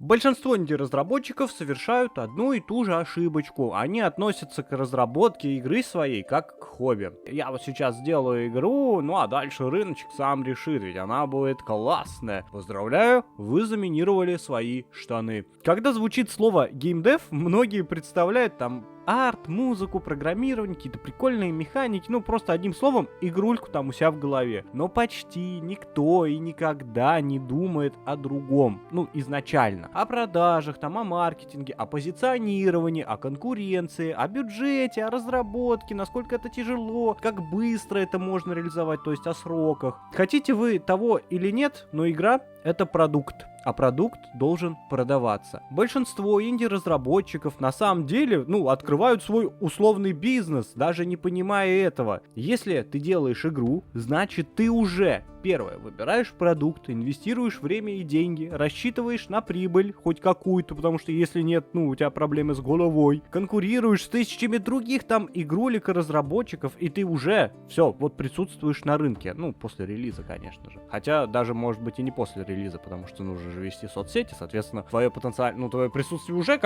Большинство инди-разработчиков совершают одну и ту же ошибочку. Они относятся к разработке игры своей как к хобби. Я вот сейчас сделаю игру, ну а дальше рыночек сам решит, ведь она будет классная. Поздравляю, вы заминировали свои штаны. Когда звучит слово геймдев, многие представляют там арт, музыку, программирование, какие-то прикольные механики, ну просто одним словом, игрульку там у себя в голове. Но почти никто и никогда не думает о другом, ну изначально. О продажах, там, о маркетинге, о позиционировании, о конкуренции, о бюджете, о разработке, насколько это тяжело, как быстро это можно реализовать, то есть о сроках. Хотите вы того или нет, но игра — это продукт. А продукт должен продаваться. Большинство инди-разработчиков на самом деле, открывают свой условный бизнес, даже не понимая этого. Если ты делаешь игру, значит ты уже, первое, выбираешь продукт, инвестируешь время и деньги, рассчитываешь на прибыль, хоть какую-то, потому что если нет, у тебя проблемы с головой, конкурируешь с тысячами других там игрулек и разработчиков, и ты уже, все, вот присутствуешь на рынке. После релиза, конечно же. Хотя даже, может быть, и не после релиза, потому что нужно же вести соцсети, соответственно, твое твое присутствие уже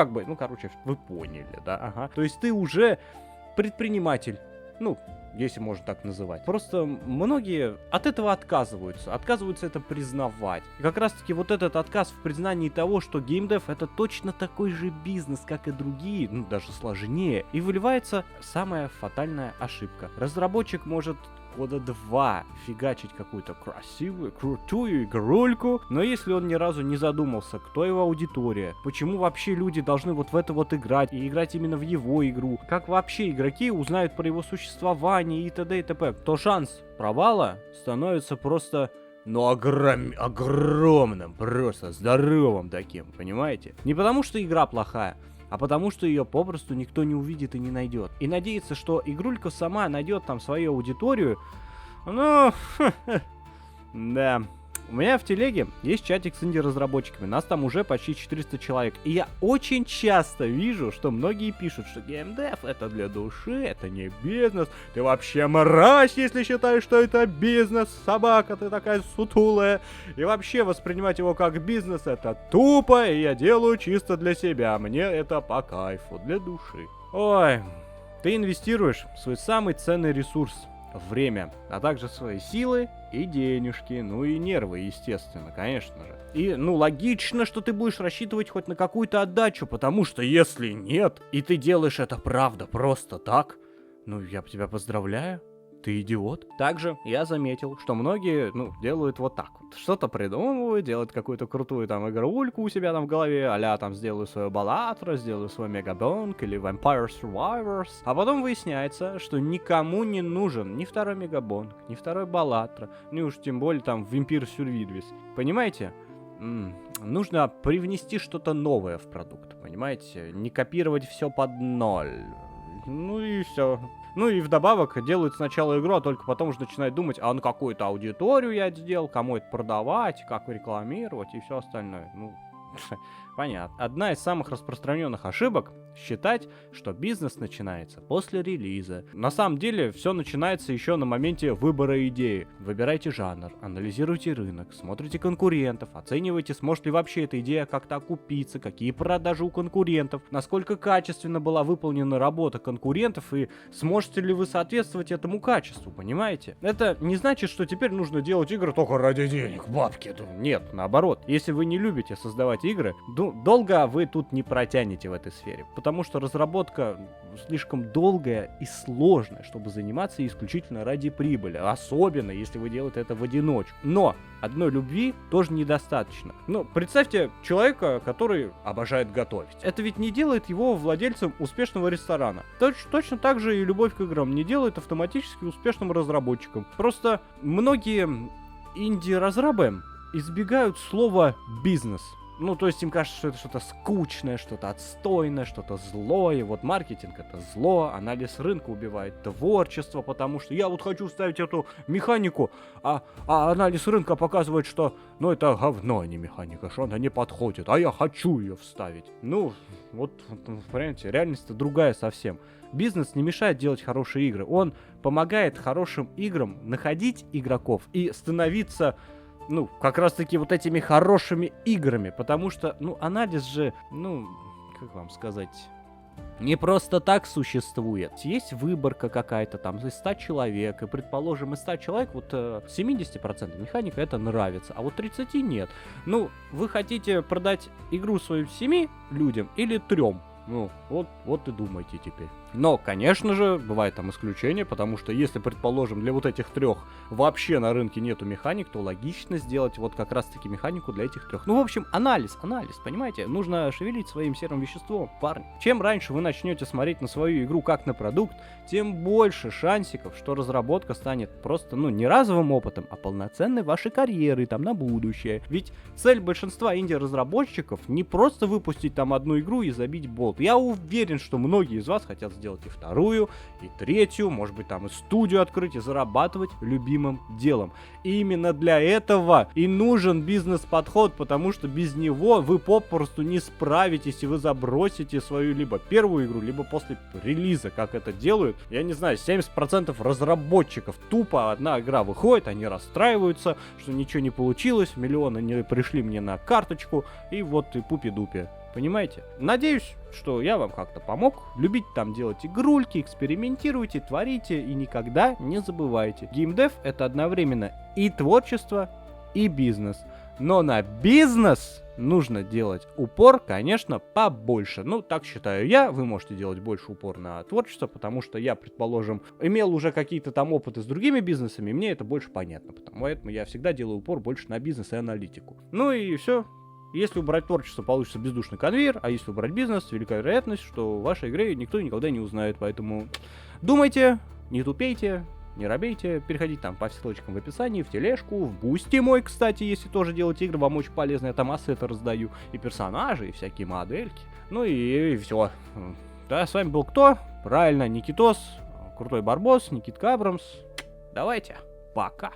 вы поняли, да, ага. То есть ты уже предприниматель, если можно так называть. Просто многие от этого отказываются это признавать. И как раз таки вот этот отказ в признании того, что геймдев — это точно такой же бизнес, как и другие, даже сложнее, и выливается самая фатальная ошибка. Разработчик может года 2 фигачить какую-то красивую, крутую игрульку, но если он ни разу не задумался, кто его аудитория, почему вообще люди должны вот в это вот играть, и играть именно в его игру, как вообще игроки узнают про его существование и т.д. и т.п., то шанс провала становится просто огромным, просто здоровым таким, понимаете? Не потому что игра плохая, а потому что ее попросту никто не увидит и не найдет. И надеяться, что игрулька сама найдет там свою аудиторию, да. У меня в телеге есть чатик с инди-разработчиками, нас там уже почти 400 человек. И я очень часто вижу, что многие пишут, что геймдев — это для души, это не бизнес. Ты вообще мразь, если считаешь, что это бизнес, собака, ты такая сутулая. И вообще воспринимать его как бизнес — это тупо, и я делаю чисто для себя. Мне это по кайфу, для души. Ой, ты инвестируешь в свой самый ценный ресурс — время, а также свои силы и денежки, и нервы, естественно, конечно же. И, логично, что ты будешь рассчитывать хоть на какую-то отдачу, потому что если нет, и ты делаешь это правда просто так, я тебя поздравляю. Ты идиот. Также я заметил, что многие, делают вот так вот. Что-то придумывают, делают какую-то крутую там игрульку у себя там в голове, а-ля там сделаю свою Баллатра, сделаю свой Мегабонг или Vampire Survivors. А потом выясняется, что никому не нужен ни второй Мегабонг, ни второй Баллатра, ни уж тем более там Vampire Survivors. Понимаете? Нужно привнести что-то новое в продукт, понимаете? Не копировать все под ноль. И все. И вдобавок делают сначала игру, а только потом уже начинают думать, а на какую-то аудиторию я это сделал, кому это продавать, как рекламировать и все остальное. Понятно. Одна из самых распространенных ошибок — считать, что бизнес начинается после релиза. На самом деле, все начинается еще на моменте выбора идеи. Выбирайте жанр, анализируйте рынок, смотрите конкурентов, оценивайте, сможет ли вообще эта идея как-то окупиться, какие продажи у конкурентов, насколько качественно была выполнена работа конкурентов и сможете ли вы соответствовать этому качеству, понимаете? Это не значит, что теперь нужно делать игры только ради денег, бабки. Нет, наоборот. Если вы не любите создавать игры, долго вы тут не протянете в этой сфере, потому что разработка слишком долгая и сложная, чтобы заниматься исключительно ради прибыли, особенно если вы делаете это в одиночку. Но одной любви тоже недостаточно. Представьте человека, который обожает готовить. Это ведь не делает его владельцем успешного ресторана. Точно так же и любовь к играм не делает автоматически успешным разработчиком. Просто многие инди-разрабы избегают слова «бизнес». То есть им кажется, что это что-то скучное, что-то отстойное, что-то злое. Вот маркетинг — это зло, анализ рынка убивает творчество, потому что я вот хочу вставить эту механику, а анализ рынка показывает, что, это говно, а не механика, что она не подходит, а я хочу ее вставить. Понимаете, реальность-то другая совсем. Бизнес не мешает делать хорошие игры, он помогает хорошим играм находить игроков и становиться ну, как раз-таки вот этими хорошими играми, потому что, ну, анализ же, ну, как вам сказать, не просто так существует. Есть выборка какая-то там из 100 человек, и, предположим, из 100 человек вот 70% механика это нравится, а вот 30 нет. Ну, вы хотите продать игру свою 7 людям или 3? Ну, вот и думайте теперь. Но, конечно же, бывает там исключение, потому что если, предположим, для вот этих 3 вообще на рынке нету механик, то логично сделать вот как раз-таки механику для этих 3. Ну, в общем, анализ, понимаете? Нужно шевелить своим серым веществом, парни. Чем раньше вы начнете смотреть на свою игру как на продукт, тем больше шансиков, что разработка станет просто, ну, не разовым опытом, а полноценной вашей карьерой там на будущее. Ведь цель большинства инди-разработчиков не просто выпустить там одну игру и забить болт. Я уверен, что многие из вас хотят сделать и 2-ю, и 3-ю, может быть там и студию открыть, и зарабатывать любимым делом. И именно для этого и нужен бизнес-подход, потому что без него вы попросту не справитесь, и вы забросите свою либо первую игру, либо после релиза, как это делают. Я не знаю, 70% разработчиков тупо одна игра выходит, они расстраиваются, что ничего не получилось, миллионы не пришли мне на карточку, и вот и пупи-дупи. Понимаете? Надеюсь, что я вам как-то помог. Любите там делать игрульки, экспериментируйте, творите и никогда не забывайте. Геймдев — это одновременно и творчество, и бизнес. Но на бизнес нужно делать упор, конечно, побольше. Ну, так считаю я. Вы можете делать больше упор на творчество, потому что я, предположим, имел уже какие-то там опыты с другими бизнесами, и мне это больше понятно. Поэтому я всегда делаю упор больше на бизнес и аналитику. Ну и все. Если убрать творчество, получится бездушный конвейер, а если убрать бизнес, велика вероятность, что в вашей игре никто никогда не узнает. Поэтому думайте, не тупейте, не робейте, переходите там по ссылочкам в описании, в тележку, в Бусти мой, кстати, если тоже делать игры, вам очень полезно, я там ассеты раздаю, и персонажи, и всякие модельки. Ну и все. Да, с вами был кто? Правильно, Никитос, Крутой Барбос, Никитка Абрамс. Давайте, пока.